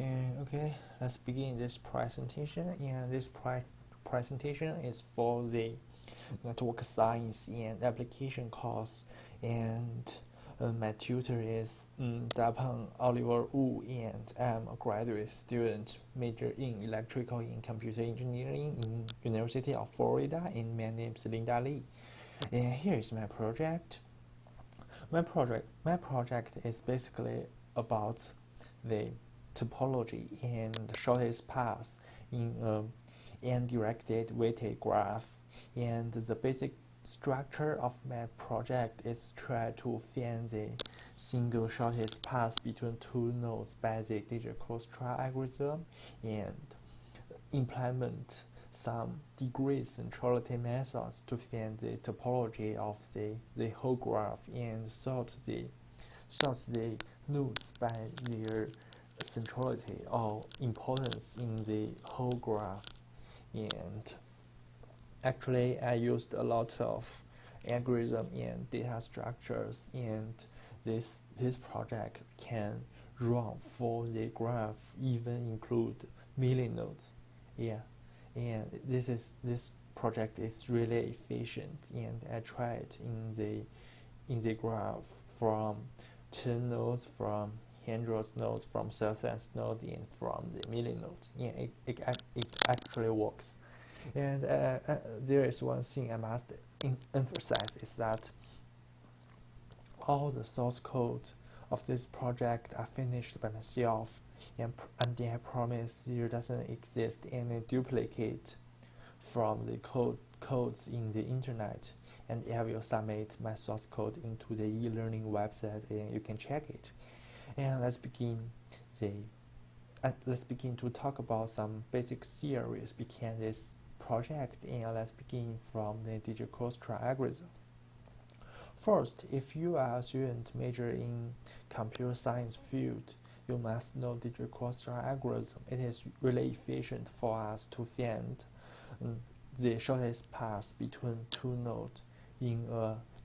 Okay, let's begin this presentation. And this presentation is for the network science and application course. And my tutor is Dapeng Ovliver Wu, and I'm a graduate student major in electrical and computer engineering in University of Florida. And my name is Linda Lee. And here is my project. My project is basically about the topology and the shortest path in an directed weighted graph. And the basic structure of my project is try to find the single shortest path between two nodes by the digit-cross-trial algorithm and implement some degree centrality methods to find the topology of the whole graph and sort the nodes by their centrality or importance in the whole graph. And actually I used a lot of algorithm and data structures, and this project can run for the graph even include million nodes. And this project is really efficient, and I tried in the graph from 10 nodes, from hundreds nodes, from thousands nodes, and from the million nodes. It actually works. And there is one thing I must emphasize is that all the source code of this project are finished by myself, and I promise there doesn't exist any duplicate from the codes in the internet, and I will submit my source code into the e-learning website and you can check it. And let's begin to talk about some basic theories behind this project, and let's begin from the digit-cross-trial algorithm. First, if you are a student major in computer science field, you must know digit-cross-trial algorithm. It is really efficient for us to find the shortest path between two nodes in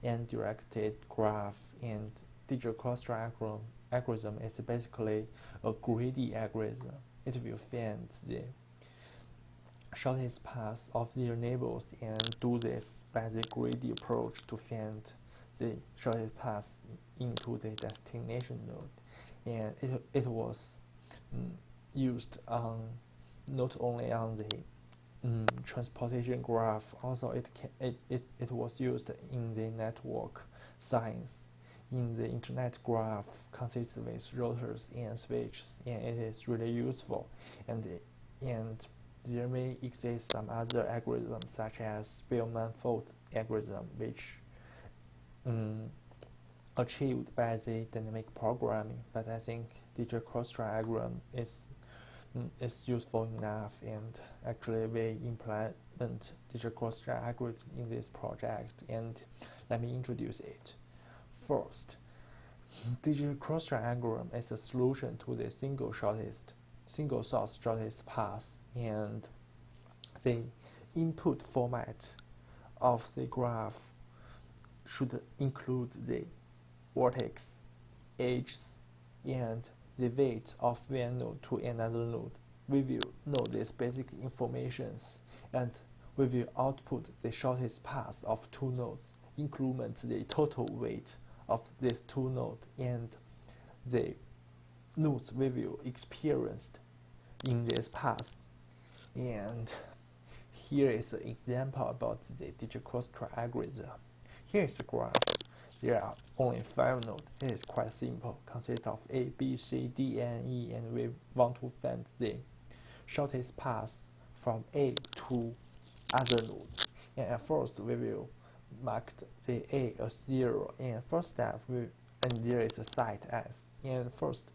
an directed graph, and digit-cross-trial algorithm is basically a greedy algorithm. It will find the shortest path of their neighbors and do this by the greedy approach to find the shortest path into the destination node. And it was used on not only on the transportation graph, also it was used in the network science. In the internet graph consists with routers and switches, and it is really useful. And there may exist some other algorithms such as Spearman-Fold algorithm, which achieved by the dynamic programming, but I think digit-cross-trial algorithm is useful enough, and actually we implement digit-cross-trial algorithm in this project, and let me introduce it. First, digit-cross-trial algorithm is a solution to the single source shortest path, and the input format of the graph should include the vertex, edges, and the weight of one node to another node. We will know these basic informations, and we will output the shortest path of two nodes, increment the total weight of these two nodes, and the nodes we will experience in this path. And here is an example about the digit-cross-trial algorithm. Here is the graph. There are only 5 nodes. It is quite simple, consists of A, B, C, D, and E, and we want to find the shortest path from A to other nodes. And at first we will mark the A as 0, and first step and there is a site S, and first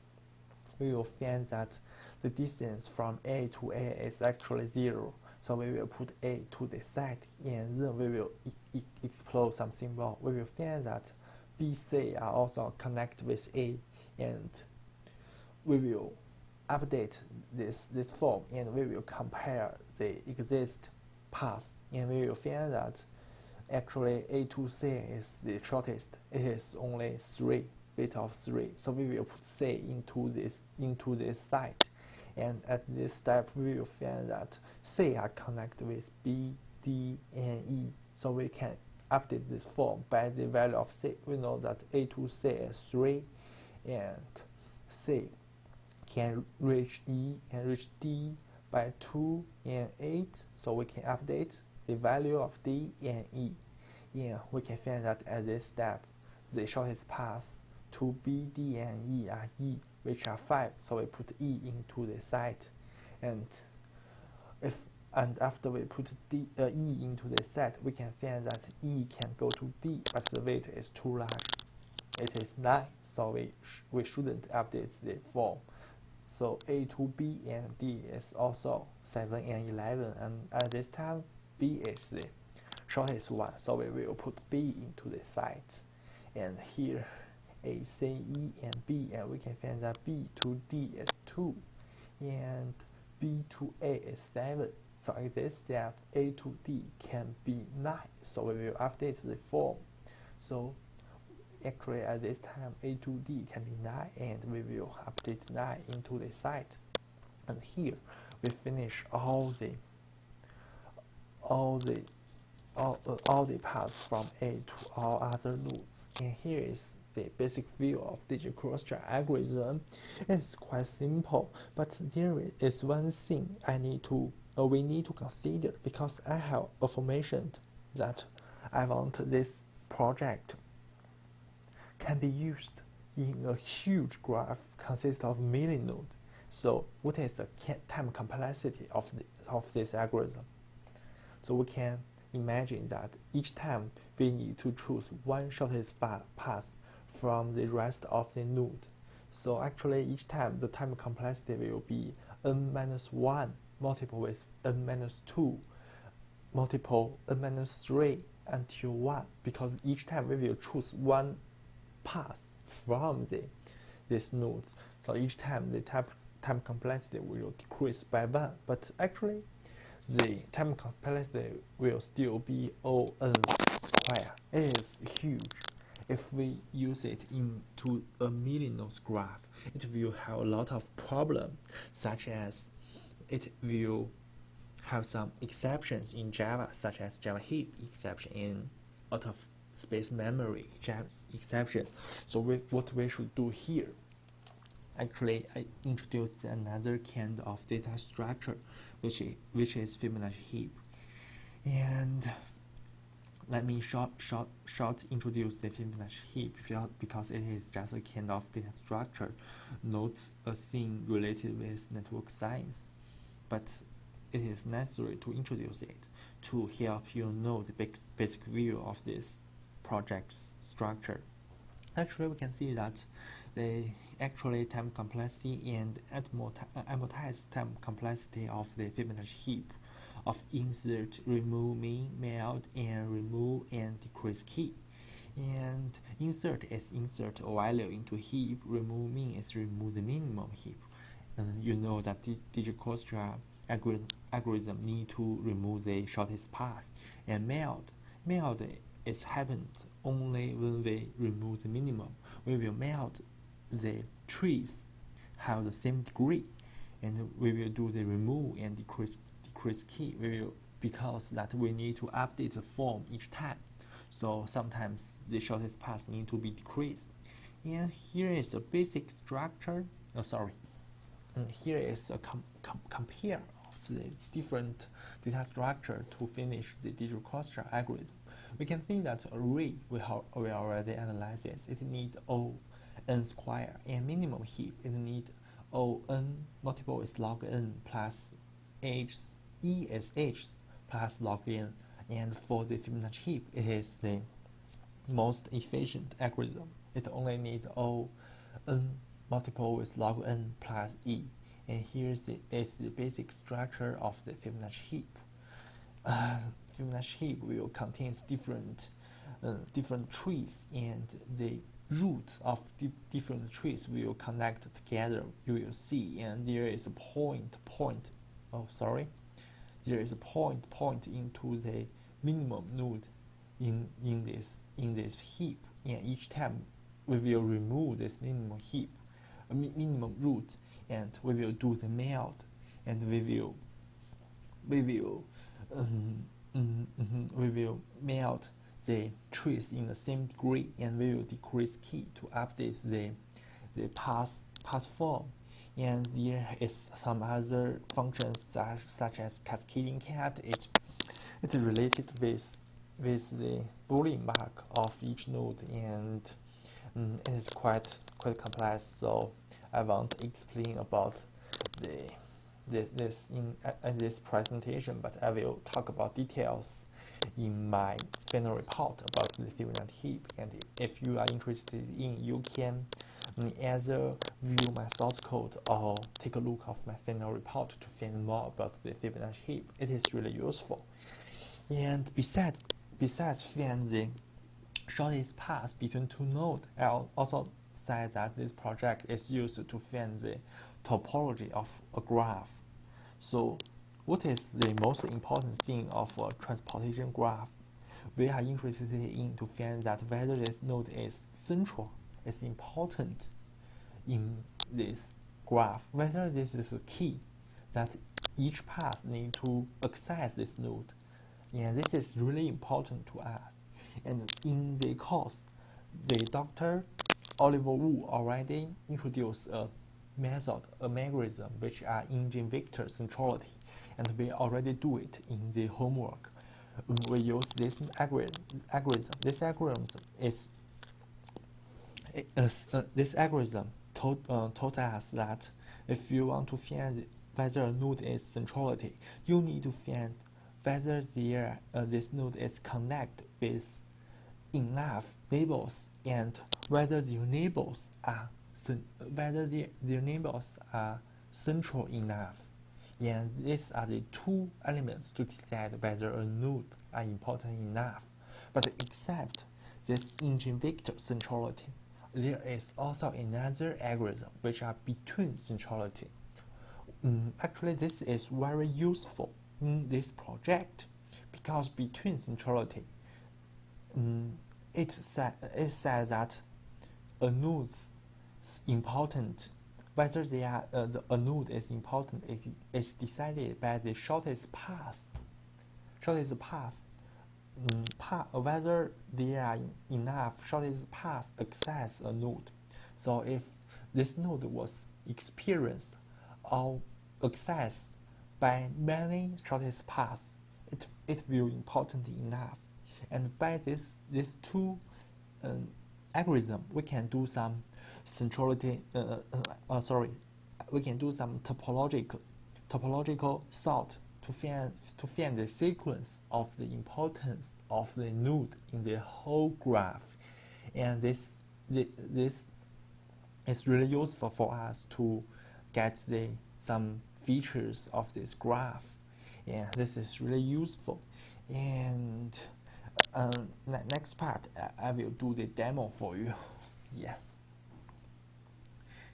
we will find that the distance from A to A is actually 0, so we will put A to the side, and then we will explore some symbol. We will find that B, C are also connected with A, and we will update this form, and we will compare the exist path, and we will find that actually A to C is the shortest. It is only 3 bit of 3, so we will put C into this site, And at this step, we will find that C are connected with B, D, and E. So we can update this form by the value of C. We know that A to C is 3, and C can reach E and reach D by 2 and 8. So we can update the value of D and E. And we can find that at this step, the shortest path to B, D, and E are E, which are 5. So we put E into the site, and after we put E into the set, we can find that E can go to D, but the weight is too large. It is 9, so we shouldn't update the form. So A to B and D is also 7 and 11, and at this time B is the shortest one, so we will put B into the site. And here A, C, E, and B, and we can find that B to D is 2, and B to A is 7. So at this step, A to D can be 9, so we will update the form. So actually at this time, A to D can be 9, and we will update 9 into the site. And here we finish all the paths from A to all other nodes. And here is the basic view of digital cross-check algorithm. It's quite simple, but there is one thing we need to consider, because I have information that I want this project can be used in a huge graph consisting of million nodes. So what is the time complexity of this algorithm? So we can imagine that each time we need to choose one shortest path from the rest of the node. So actually each time the time complexity will be n-1 multiple with n-2 multiple n-3 until 1, because each time we will choose one path from these nodes. So each time the time complexity will decrease by 1, but actually the time complexity will still be O n square. It is huge. If we use it into a million nodes graph, it will have a lot of problems, such as it will have some exceptions in Java, such as Java heap exception and out of space memory exception. So what we should do here, actually I introduced another kind of data structure, which is Fibonacci heap. And let me short introduce the Fibonacci heap, because it is just a kind of data structure, not a thing related with network science. But it is necessary to introduce it to help you know the basic view of this project structure. Actually, we can see that the actually time complexity and amortized time complexity of the Fibonacci heap of insert, remove min, meld, and remove and decrease key. And insert is insert a value into heap, remove min is remove the minimum heap. And you know that the digital cross-check algorithm need to remove the shortest path. And meld is happens only when we remove the minimum. We will meld the trees have the same degree, and we will do the remove and decrease key. Because that we need to update the form each time. So sometimes the shortest path need to be decreased. And here is the basic structure. And here is a compare of the different data structure to finish the digital cross-check algorithm. We can see that array we already analyzed this. It need O n square, and minimum heap it need O n multiple with log n plus h, e is h plus log n. And for the Fibonacci heap, it is the most efficient algorithm. It only need O n multiple with log n plus e. And here is the basic structure of the Fibonacci heap. Fibonacci heap will contain different trees, and the roots of different trees will connect together. You will see, and there is a point. There is a point into the minimum node in this heap, and each time we will remove this minimum root, and we will do the melt, and we will melt the trace in the same degree, and we will decrease key to update the path form. And there is some other functions such as cascading cat. It is related with the Boolean mark of each node, and it is quite complex. So I want to explain about this in this presentation, but I will talk about details in my final report about the Fibonacci heap. And if you are interested in, you can either view my source code or take a look of my final report to find more about the Fibonacci heap. It is really useful. And besides find the shortest path between two nodes, I also said that this project is used to find the topology of a graph. So what is the most important thing of a transportation graph? We are interested in to find that whether this node is central is important in this graph, whether this is a key that each path need to access this node. And this is really important to us. And in the course, the Dr. Ovliver Wu already introduced a method, a mechanism, which are engine vector centrality, and we already do it in the homework. We use this algorithm. This algorithm told us that if you want to find whether a node is centrality, you need to find whether this node is connected with enough neighbors, and whether their neighbors are central enough. And these are the two elements to decide whether a node are important enough. But except this engine vector centrality, there is also another algorithm which are between centrality. Actually, this is very useful in this project because between centrality, it says that a node is important. Whether a node is important is decided by the shortest path. Whether there are enough shortest paths access a node. So if this node was experienced or accessed by many shortest paths, it will be important enough. And by these two algorithm, we can do some centrality. We can do some topological sort to find the sequence of the importance of the node in the whole graph. And this is really useful for us to get some features of this graph. Yeah, this is really useful. And next part, I will do the demo for you. Yeah.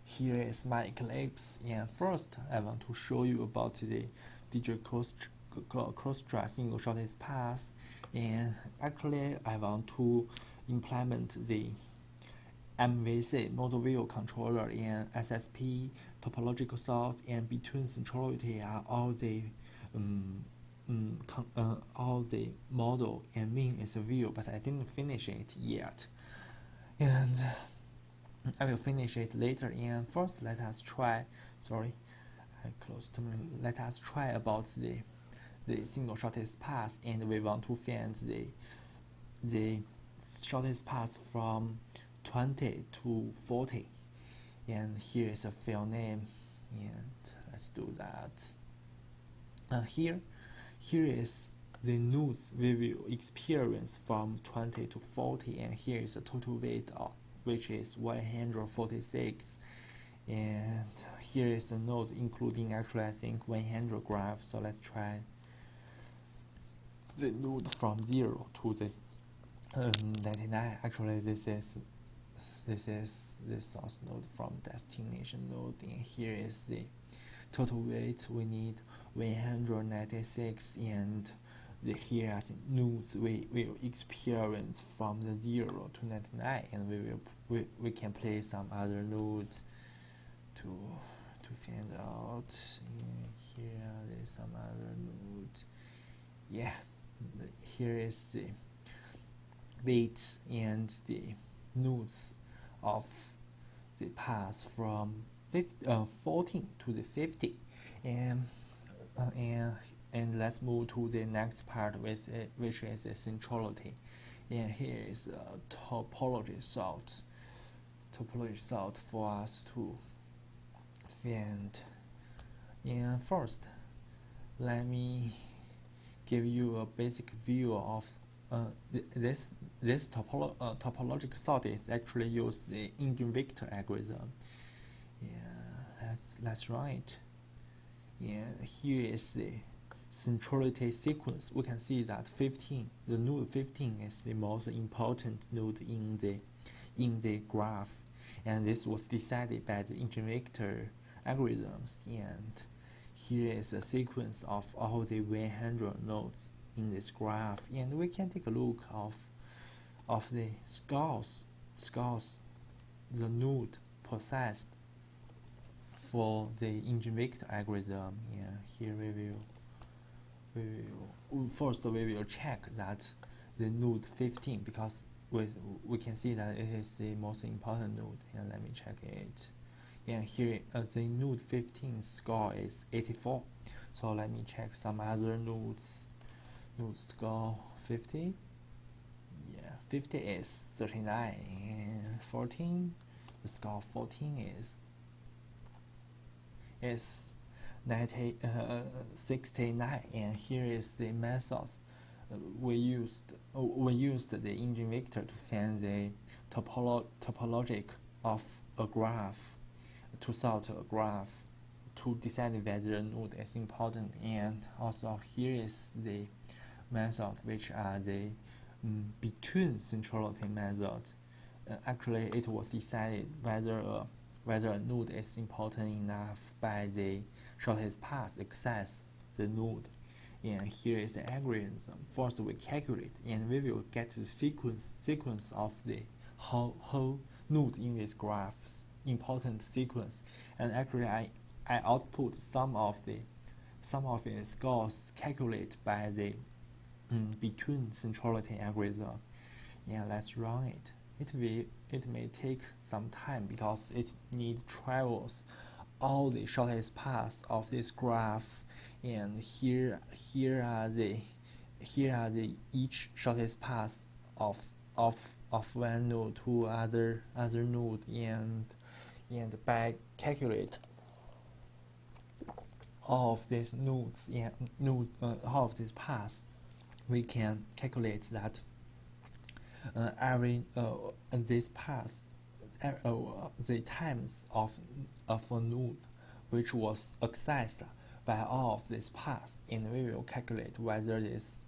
Here is my eclipse, and first I want to show you about the digital cross-track single shortest path. And actually, I want to implement the MVC model view controller and SSP topological sort, and between centrality are all the model, and mean is a view, but I didn't finish it yet, and I will finish it later. And first, let us try. Let us try about the single shortest path, and we want to find the shortest path from 20 to 40. And here is a file name, and let's do that. Here is the nodes we will experience from 20 to 40, and here is the total weight which is 146, and here is a node including actually I think 100 graphs. So let's try the node from 0 to the 99. Actually, this is the source node from destination node, and here is the total weight. We need 196, and here are the nodes we will experience from the 0 to 99, and we can place some other nodes to find out. And here there's some other node. Yeah, here is the weights and the nodes of the path from 14 to the 50, and let's move to the next part, which is the centrality. And here is a topology sort for us to find. And first, let me give you a basic view of this topological sort is actually use the eigenvector algorithm. Yeah, that's right. And here is the centrality sequence. We can see that 15, the node 15 is the most important node in the graph, and this was decided by the eigenvector algorithms. And here is a sequence of all the 100 nodes in this graph, and we can take a look of the scores the node possessed for the eigenvector algorithm. And here we will check that the node 15, because we can see that it is the most important node. And let me check it. And here the node 15 score is 84. So let me check some other nodes. Node score 50. Yeah, 50 is 39, and 14. The score 14 is 69. And here is the methods we used the eigenvector to find the topologic of a graph, to sort a graph, to decide whether a node is important. And also here is the method, which are the between centrality method. Actually, it was decided whether a node is important enough by the shortest path access the node. And here is the algorithm. First we calculate, and we will get the sequence of the whole node in this graph's important sequence. And actually I output some of the scores calculated by the between centrality algorithm. Yeah, let's run it. It may take some time because it travels all the shortest paths of this graph. And here are the each shortest path of one node to other node, and by calculate all of these nodes and all of these paths, we can calculate that every this path, the times of a node which was accessed by all of these paths, and we will calculate whether this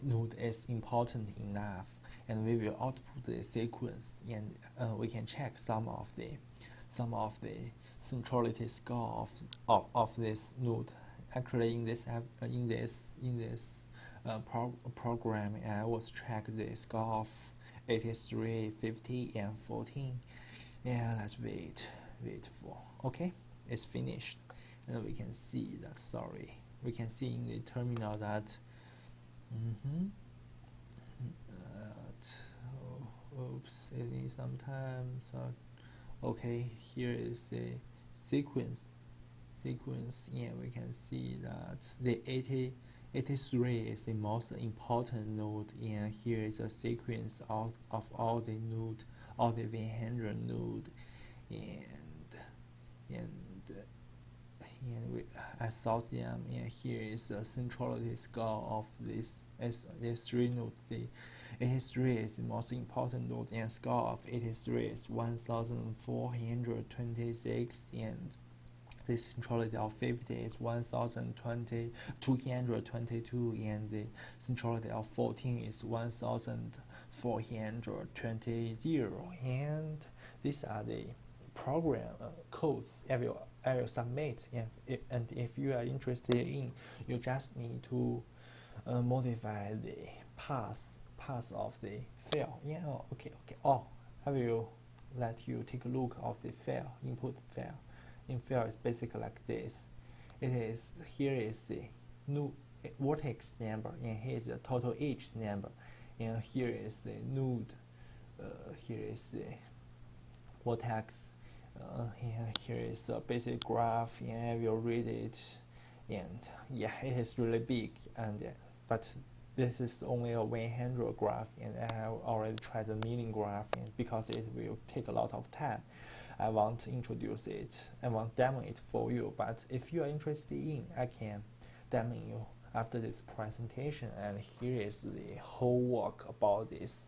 node is important enough, and we will output the sequence, and we can check some of the centrality score of this node. Actually, in this program, I was check the score of 83, 50, and 14. Yeah, let's wait for. Okay, it's finished. And we can see that, we can see in the terminal that oops, it needs some time. So okay, here is the sequence, and we can see that the 83 is the most important node, and here is a sequence of all the 100 node, and we assort them. And here is a centrality score of this 3 node. The 83 is the most important node, and score of 83 is 1426, and the centrality of 50 is 1222, and the centrality of 14 is 1420. And these are the program codes I will submit, and if you are interested in, you just need to modify the path of the file. Yeah, okay. I will let you take a look of the file, input file, in field is basically like this. Here is the new vertex number, and here is the total edge number, and here is the node. Here is the vertex. Here is a basic graph, and I will read it. And yeah, it is really big, and but this is only a 100 graph, and I have already tried the million graph, and because it will take a lot of time, I want to introduce it. I want to demo it for you. But if you are interested in, I can demo you after this presentation. And here is the whole work about this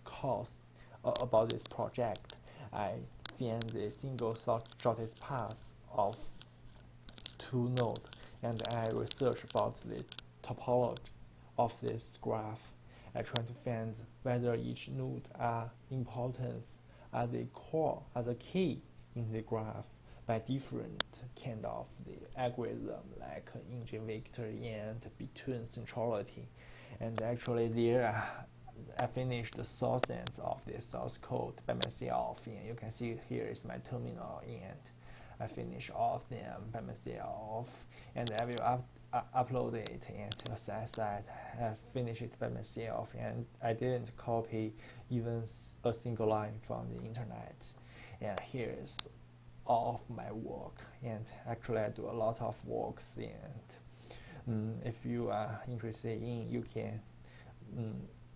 course, about this project. I found the single shortest path of 2 nodes, and I research about the topology of this graph. I try to find whether each node are important, are the core, are the key in the graph by different kind of the algorithm like engine vector and between centrality. And actually there I finished the source ends of the source code by myself, and you can see here is my terminal, and I finish all of them by myself, and I will upload it. And as I said, I finished it by myself, and I didn't copy even a single line from the internet. And here is all of my work, and actually I do a lot of works, and if you are interested in, you can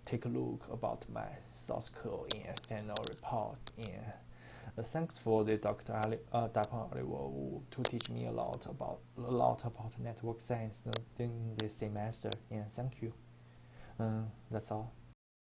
take a look about my source code and final report. And thanks for the Dr. Dapeng Ovliver Wu to teach me a lot about network science during this semester. And thank you. That's all.